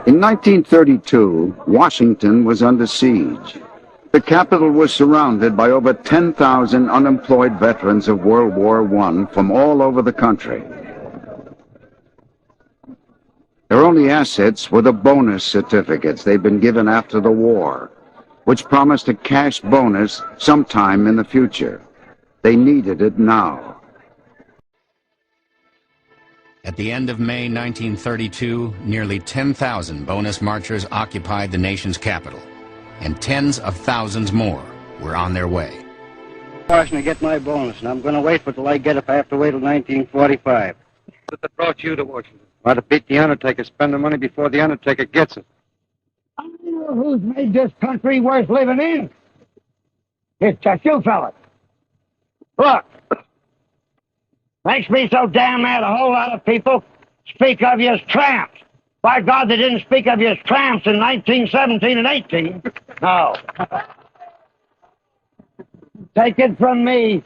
In 1932, Washington was under siege. The capital was surrounded by over 10,000 unemployed veterans of World War I from all over the country. Their only assets were the bonus certificates they'd been given after the war, which promised a cash bonus sometime in the future. They needed it now. At the end of May 1932, nearly 10,000 bonus marchers occupied the nation's capital, and tens of thousands more were on their way. Washington to get my bonus, and I'm going to wait for it till I get it if I have to wait till 1945. What brought you to Washington? Why, to beat the undertaker, spend the money before the undertaker gets it. I know who's made this country worth living in. It's just you fellas. Look, makes me so damn mad a whole lot of people speak of you as tramps. By God, they didn't speak of you as tramps in 1917 and 18. No. Take it from me,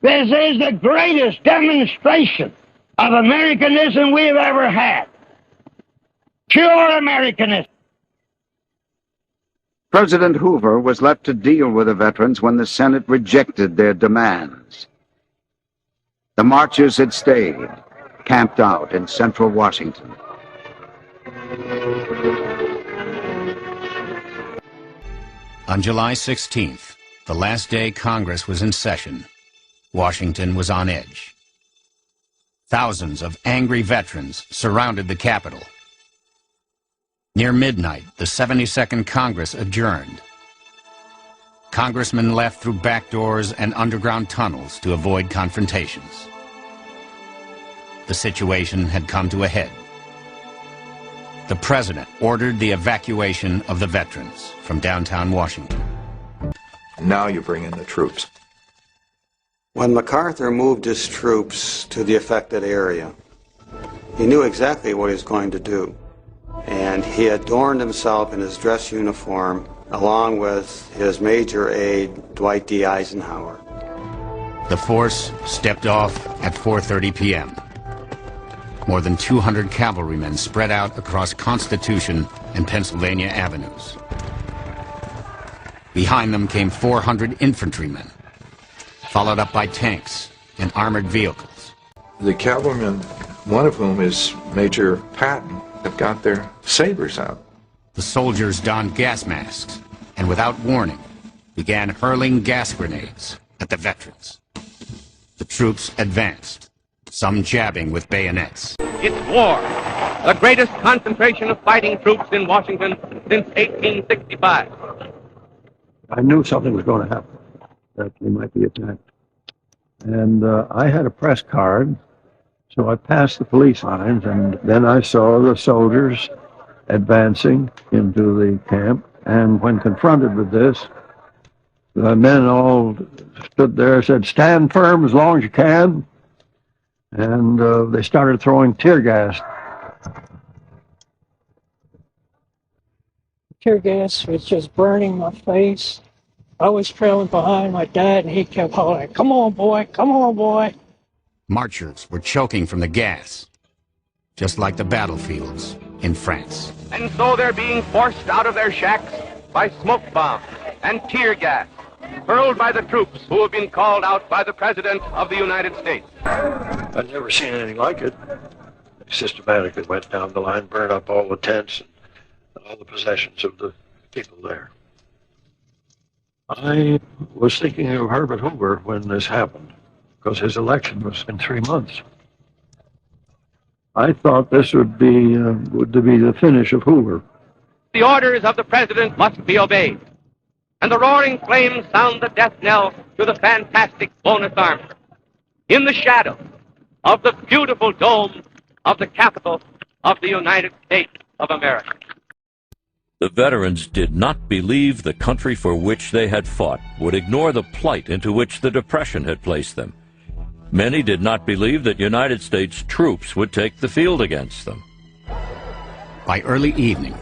this is the greatest demonstration of Americanism we've ever had. Pure Americanism. President Hoover was left to deal with the veterans when the Senate rejected their demands. The marchers had stayed, camped out in central Washington. On July 16th, the last day Congress was in session, Washington was on edge. Thousands of angry veterans surrounded the Capitol. Near midnight, the 72nd Congress adjourned. Congressmen left through back doors and underground tunnels to avoid confrontations. The situation had come to a head. The president ordered the evacuation of the veterans from downtown Washington. Now you bring in the troops. When MacArthur moved his troops to the affected area, he knew exactly what he was going to do. And he adorned himself in his dress uniform along with his major aide, Dwight D. Eisenhower. The force stepped off at 4:30 p.m. More than 200 cavalrymen spread out across Constitution and Pennsylvania avenues. Behind them came 400 infantrymen, followed up by tanks and armored vehicles. The cavalrymen, one of whom is Major Patton, have got their sabers out. The soldiers donned gas masks and without warning began hurling gas grenades at the veterans. The troops advanced, some jabbing with bayonets. It's war, the greatest concentration of fighting troops in Washington since 1865. I knew something was going to happen, that they might be attacked. And I had a press card, so I passed the police lines, and then I saw the soldiers advancing into the camp. And when confronted with this, the men all stood there and said, "Stand firm as long as you can." And they started throwing tear gas. Tear gas was just burning my face. I was trailing behind my dad, and he kept hollering, "Come on, boy, come on, boy." Marchers were choking from the gas, just like the battlefields in France. And so they're being forced out of their shacks by smoke bombs and tear gas, hurled by the troops who have been called out by the President of the United States. I'd never seen anything like it. They systematically went down the line, burned up all the tents and all the possessions of the people there. I was thinking of Herbert Hoover when this happened, because his election was in 3 months. I thought this would be the finish of Hoover. The orders of the President must be obeyed, and the roaring flames sound the death knell to the fantastic bonus army in the shadow of the beautiful dome of the Capitol of the United States of America. The veterans did not believe the country for which they had fought would ignore the plight into which the Depression had placed them. Many did not believe that United States troops would take the field against them. By early evening,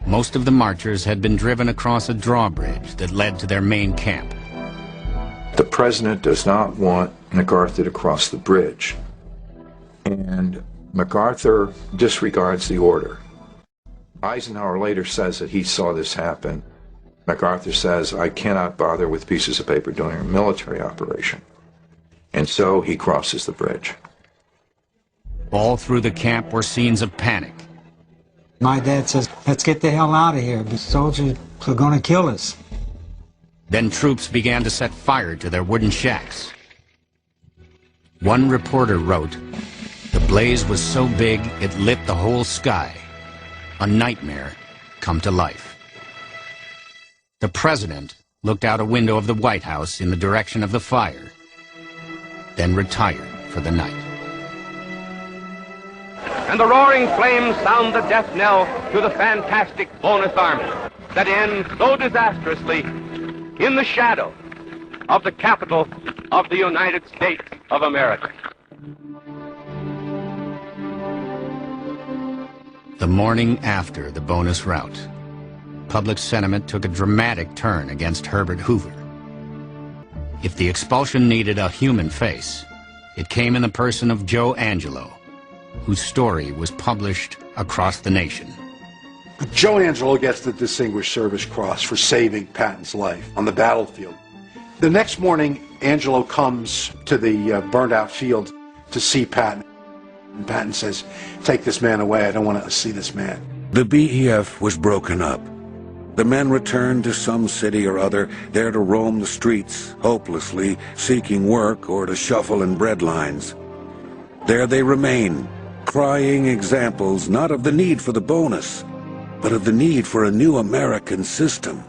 most of the marchers had been driven across a drawbridge that led to their main camp. The president does not want MacArthur to cross the bridge. And MacArthur disregards the order. Eisenhower later says that he saw this happen. MacArthur says, I cannot bother with pieces of paper during a military operation. And so he crosses the bridge. All through the camp were scenes of panic. My dad says, let's get the hell out of here. The soldiers are going to kill us. Then troops began to set fire to their wooden shacks. One reporter wrote, the blaze was so big it lit the whole sky. A nightmare come to life. The president looked out a window of the White House in the direction of the fire, then retired for the night. And the roaring flames sound the death knell to the fantastic bonus army that ends so disastrously in the shadow of the capital of the United States of America. The morning after the bonus rout, public sentiment took a dramatic turn against Herbert Hoover. If the expulsion needed a human face, it came in the person of Joe Angelo, whose story was published across the nation. Joe Angelo gets the Distinguished Service Cross for saving Patton's life on the battlefield. The next morning, Angelo comes to the burned-out field to see Patton. And Patton says, take this man away, I don't want to see this man. The BEF was broken up. The men returned to some city or other, there to roam the streets, hopelessly seeking work or to shuffle in bread lines. There they remain, crying examples not of the need for the bonus, but of the need for a new American system.